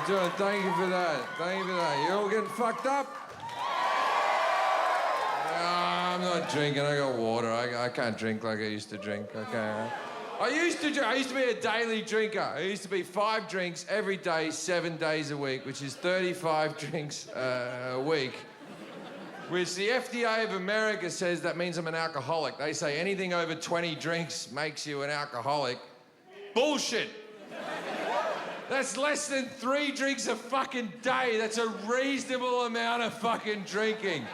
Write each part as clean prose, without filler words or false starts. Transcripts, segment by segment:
John, thank you for that. Thank you for that. You all getting fucked up? I'm not drinking. I got water. I can't drink like I used to drink. Okay. I used to be a daily drinker. I used to be 5 drinks every day, 7 days a week, which is 35 drinks a week. Which the FDA of America says that means I'm an alcoholic. They say anything over 20 drinks makes you an alcoholic. Bullshit. That's less than 3 drinks a fucking day. That's a reasonable amount of fucking drinking.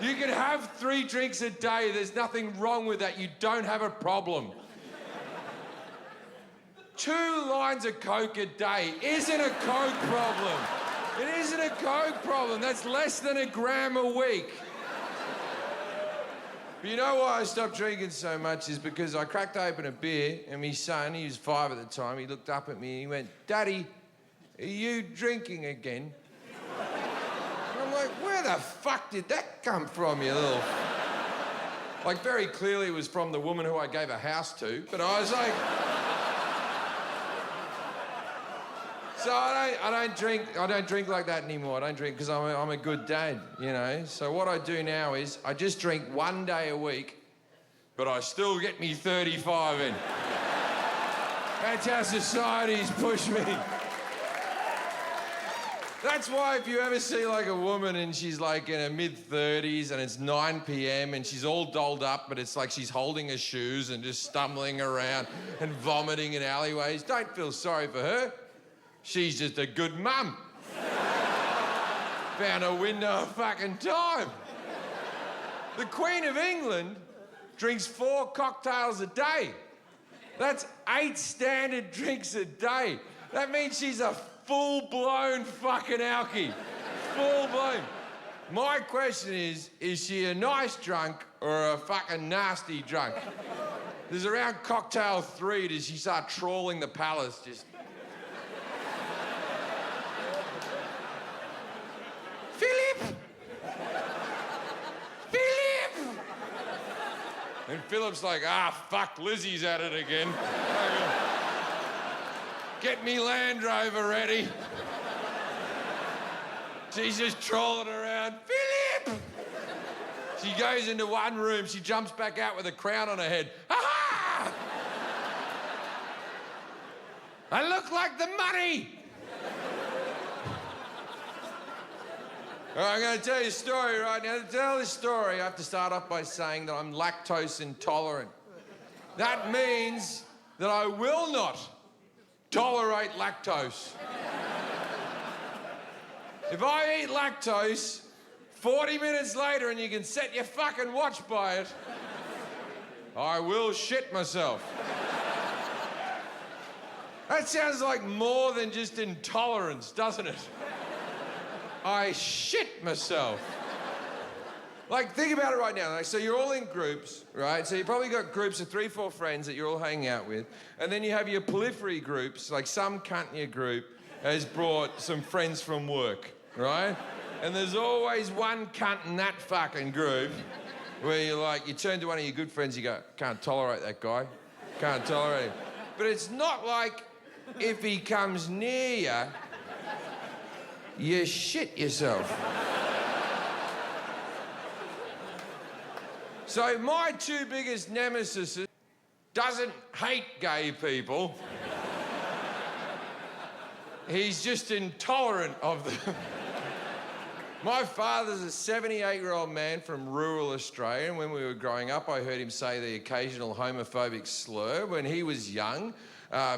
You can have 3 drinks a day. There's nothing wrong with that. You don't have a problem. 2 lines of Coke a day isn't a Coke problem. It isn't a Coke problem. That's less than a gram a week. But you know why I stopped drinking so much is because I cracked open a beer and my son, he was 5 at the time, he looked up at me and he went, "Daddy, are you drinking again?" And I'm like, where the fuck did that come from, you little... Like, very clearly it was from the woman who I gave a house to, but I was like... So I don't drink like that anymore. I don't drink because I'm a good dad, you know. So what I do now is I just drink 1 day a week, but I still get me 35 in. That's how society's pushed me. That's why if you ever see like a woman and she's like in her mid-30s and it's 9 p.m. and she's all dolled up, but it's like she's holding her shoes and just stumbling around and vomiting in alleyways, don't feel sorry for her. She's just a good mum. Found a window of fucking time. The Queen of England drinks 4 cocktails a day. That's 8 standard drinks a day. That means she's a full-blown fucking alkie. Full-blown. My question is she a nice drunk or a fucking nasty drunk? There's around cocktail 3, does she start trawling the palace, just... And Philip's like, fuck, Lizzie's at it again. Get me Land Rover ready. She's just trolling around. Philip! She goes into one room, she jumps back out with a crown on her head. Ha-ha! I look like the money! All right, I'm going to tell you a story right now. To tell this story, I have to start off by saying that I'm lactose intolerant. That means that I will not tolerate lactose. If I eat lactose, 40 minutes later, and you can set your fucking watch by it, I will shit myself. That sounds like more than just intolerance, doesn't it? I shit myself. Like, think about it right now. Like, so you're all in groups, right? So you probably got groups of 3, 4 friends that you're all hanging out with. And then you have your periphery groups, like some cunt in your group has brought some friends from work, right? And there's always one cunt in that fucking group where you're like, you turn to one of your good friends, you go, can't tolerate that guy. Can't tolerate him. But it's not like if he comes near you, you shit yourself. So my 2 biggest nemesis doesn't hate gay people. He's just intolerant of them. My father's a 78-year-old man from rural Australia, and when we were growing up, I heard him say the occasional homophobic slur. When he was young,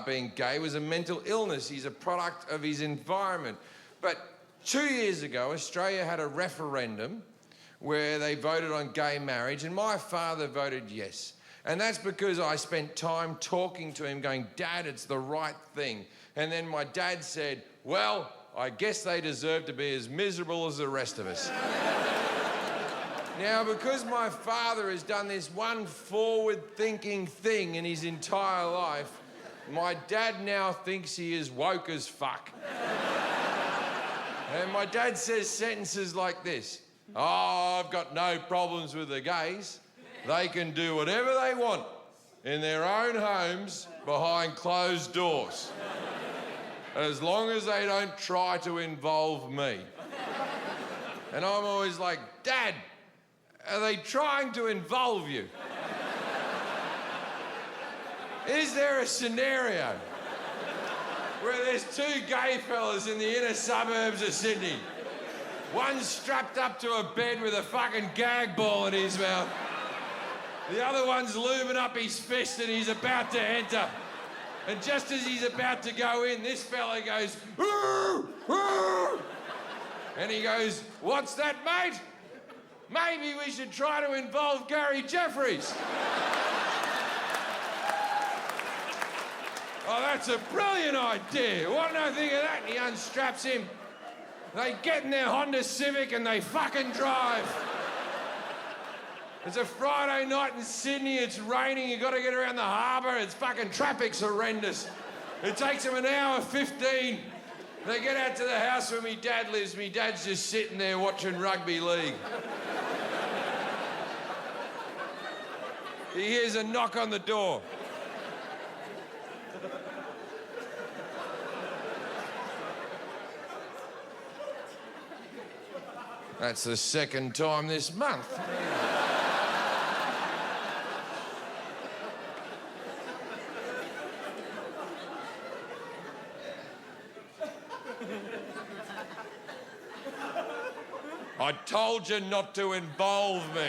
being gay was a mental illness. He's a product of his environment. But 2 years ago, Australia had a referendum where they voted on gay marriage, and my father voted yes. And that's because I spent time talking to him going, Dad, it's the right thing. And then my dad said, well, I guess they deserve to be as miserable as the rest of us. Now, because my father has done this one forward-thinking thing in his entire life, my dad now thinks he is woke as fuck. And my dad says sentences like this. Oh, I've got no problems with the gays. They can do whatever they want in their own homes behind closed doors. as long as they don't try to involve me. And I'm always like, Dad, are they trying to involve you? Is there a scenario where there's two gay fellas in the inner suburbs of Sydney? One's strapped up to a bed with a fucking gag ball in his mouth. The other one's lubing up his fist and he's about to enter. And just as he's about to go in, this fella goes, "Ooh, ooh." And he goes, "What's that, mate? Maybe we should try to involve Gary Jefferies." "Oh, that's a brilliant idea. What did I think of that?" And he unstraps him. They get in their Honda Civic and they fucking drive. It's a Friday night in Sydney, it's raining, you gotta get around the harbour, it's fucking traffic's horrendous. It takes them an hour 15. They get out to the house where me dad lives. Me dad's just sitting there watching rugby league. He hears a knock on the door. That's the second time this month. I told you not to involve me.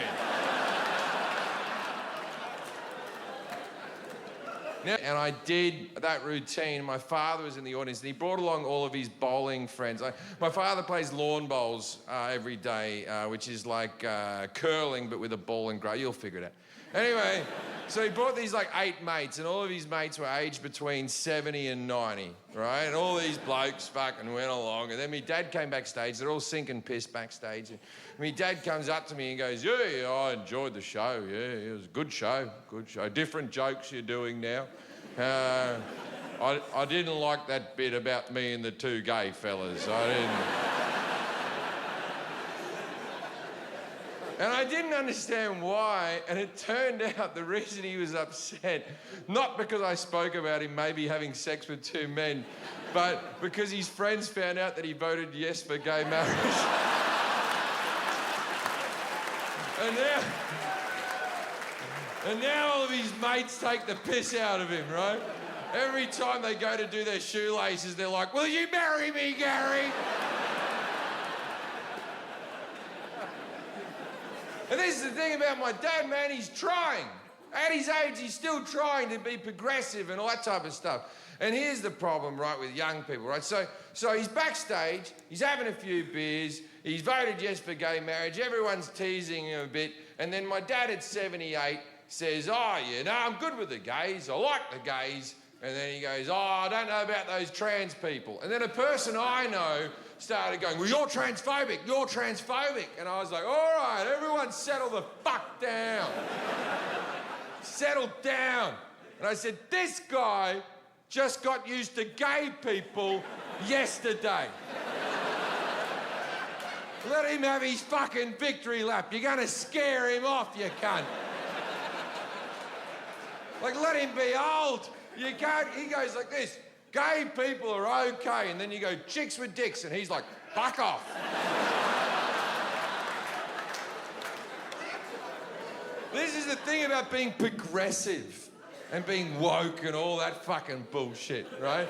And I did that routine. My father was in the audience and he brought along all of his bowling friends. My father plays lawn bowls every day, which is like curling but with a ball and grey. You'll figure it out. Anyway, so he brought these like 8 mates and all of his mates were aged between 70 and 90, right? And all these blokes fucking went along. And then my dad came backstage. They're all sinking piss backstage. And my dad comes up to me and goes, yeah, I enjoyed the show. Yeah, it was a good show, good show. Different jokes you're doing now. I didn't like that bit about me and the 2 gay fellas. I didn't. And I didn't understand why, and it turned out the reason he was upset, not because I spoke about him maybe having sex with 2 men, but because his friends found out that he voted yes for gay marriage. And now all of his mates take the piss out of him, right? Every time they go to do their shoelaces, they're like, "Will you marry me, Gary?" And this is the thing about my dad, man, he's trying. At his age, he's still trying to be progressive and all that type of stuff. And here's the problem, right, with young people, right? So he's backstage, he's having a few beers, he's voted yes for gay marriage, everyone's teasing him a bit, and then my dad at 78 says, "Oh, you know, I'm good with the gays, I like the gays." And then he goes, "Oh, I don't know about those trans people." And then a person I know started going, "Well, you're transphobic, you're transphobic." And I was like, "All right, everyone settle the fuck down." Settle down. And I said, "This guy just got used to gay people yesterday. Let him have his fucking victory lap. You're gonna scare him off, you cunt. Like, let him be old. You can't," he goes like this, "Gay people are okay." And then you go, "Chicks with dicks." And he's like, "Fuck off." This is the thing about being progressive and being woke and all that fucking bullshit, right?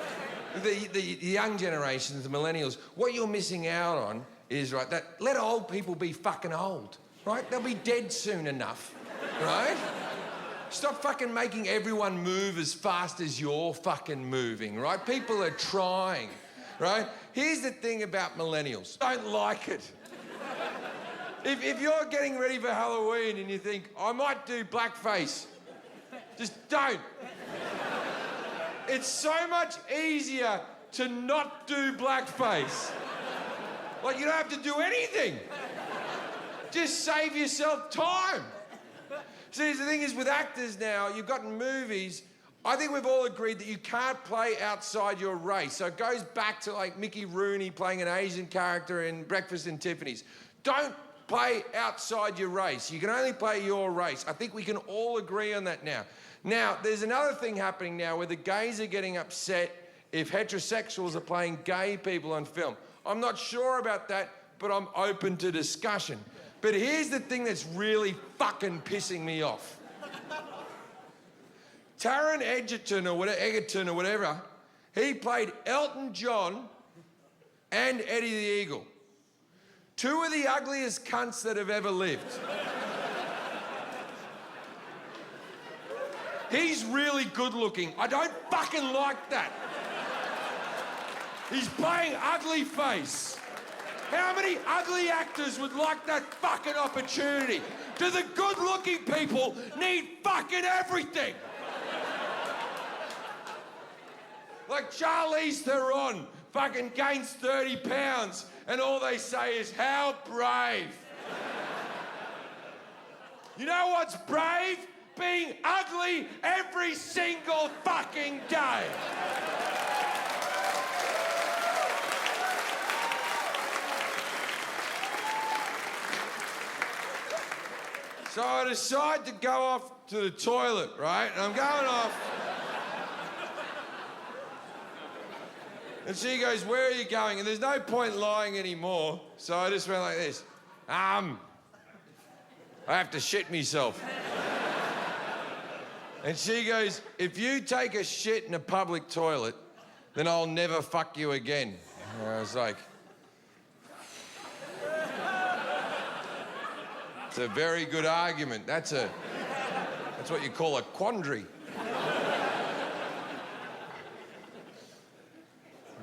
The young generations, the millennials, what you're missing out on is, right, that let old people be fucking old, right? They'll be dead soon enough, right? Stop fucking making everyone move as fast as you're fucking moving, right? People are trying, right? Here's the thing about millennials. I don't like it. If you're getting ready for Halloween and you think, "I might do blackface," just don't. It's so much easier to not do blackface. Like, you don't have to do anything. Just save yourself time. See, the thing is, with actors now, you've got in movies, I think we've all agreed that you can't play outside your race. So it goes back to, like, Mickey Rooney playing an Asian character in Breakfast in Tiffany's. Don't play outside your race. You can only play your race. I think we can all agree on that now. Now, there's another thing happening now where the gays are getting upset if heterosexuals are playing gay people on film. I'm not sure about that, but I'm open to discussion. But here's the thing that's really fucking pissing me off. Taron Egerton or whatever, he played Elton John and Eddie the Eagle. Two of the ugliest cunts that have ever lived. He's really good looking. I don't fucking like that. He's playing ugly face. How many ugly actors would like that fucking opportunity? Do the good-looking people need fucking everything? Like Charlize Theron fucking gains 30 pounds and all they say is, how brave. You know what's brave? Being ugly every single fucking day. So I decide to go off to the toilet, right? And I'm going off. And she goes, where are you going? And there's no point lying anymore. So I just went like this. I have to shit myself. And she goes, if you take a shit in a public toilet, then I'll never fuck you again. And I was like, it's a very good argument. That's what you call a quandary.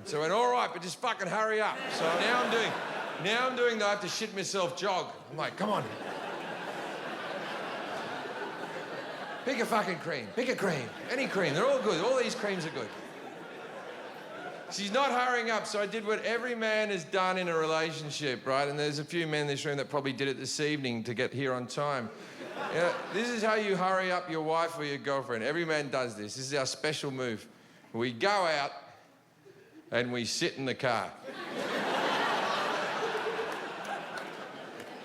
So I went, all right, but just fucking hurry up. So now I'm doing the I have to shit myself jog. I'm like, come on. Pick a fucking cream. Pick a cream. Any cream. They're all good. All these creams are good. She's not hurrying up, so I did what every man has done in a relationship, right? And there's a few men in this room that probably did it this evening to get here on time. You know, this is how you hurry up your wife or your girlfriend. Every man does this. This is our special move. We go out and we sit in the car.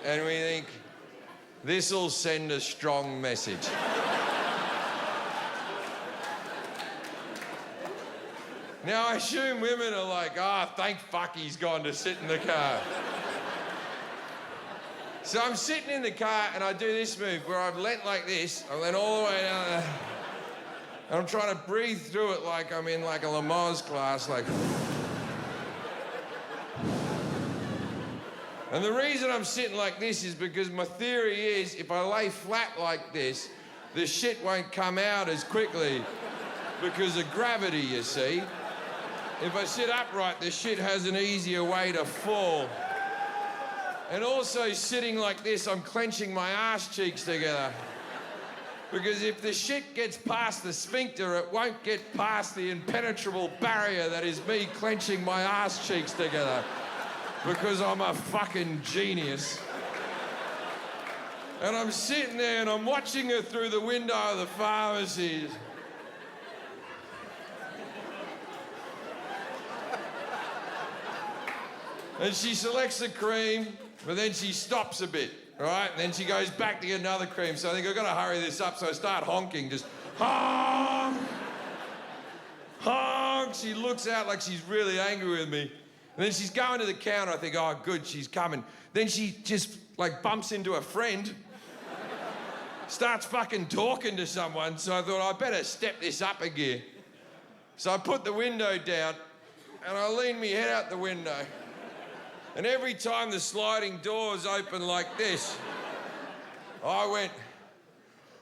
And we think, this'll send a strong message. Now, I assume women are like, thank fuck he's gone to sit in the car. So I'm sitting in the car and I do this move where I've leant like this. I leant all the way down there. And I'm trying to breathe through it like I'm in like a Lamaze class, like. And the reason I'm sitting like this is because my theory is if I lay flat like this, the shit won't come out as quickly because of gravity, you see. If I sit upright, the shit has an easier way to fall. And also sitting like this, I'm clenching my ass cheeks together. Because if the shit gets past the sphincter, it won't get past the impenetrable barrier that is me clenching my ass cheeks together. Because I'm a fucking genius. And I'm sitting there and I'm watching her through the window of the pharmacy. And she selects the cream, but then she stops a bit, right? And then she goes back to get another cream. So I think I've got to hurry this up. So I start honking, just honk, honk. She looks out like she's really angry with me. And then she's going to the counter. I think, oh, good, she's coming. Then she just, like, bumps into a friend, starts fucking talking to someone. So I thought, I better step this up a gear. So I put the window down, and I lean my head out the window. And every time the sliding doors open like this, I went,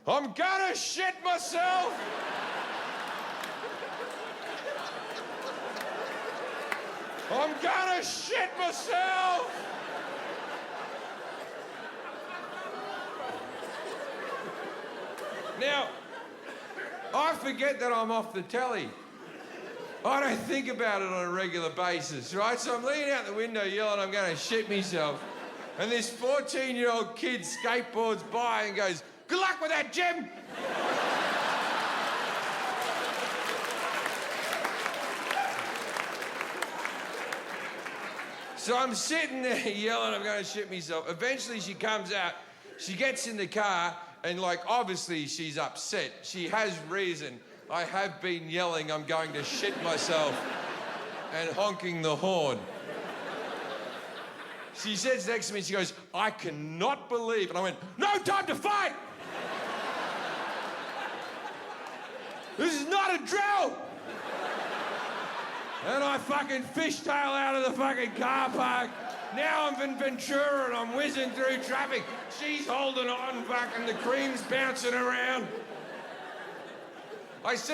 I'm gonna shit myself! I'm gonna shit myself! Now, I forget that I'm off the telly. I don't think about it on a regular basis, right? So I'm leaning out the window yelling, I'm gonna shit myself. And this 14-year-old kid skateboards by and goes, good luck with that, Jim! So I'm sitting there yelling, I'm gonna shit myself. Eventually she comes out, she gets in the car, and like, obviously she's upset. She has reason. I have been yelling, I'm going to shit myself, and honking the horn. She sits next to me, she goes, I cannot believe, and I went, no time to fight! This is not a drill! And I fucking fishtail out of the fucking car park. Now I'm in Ventura and I'm whizzing through traffic. She's holding on, fucking the cream's bouncing around. I said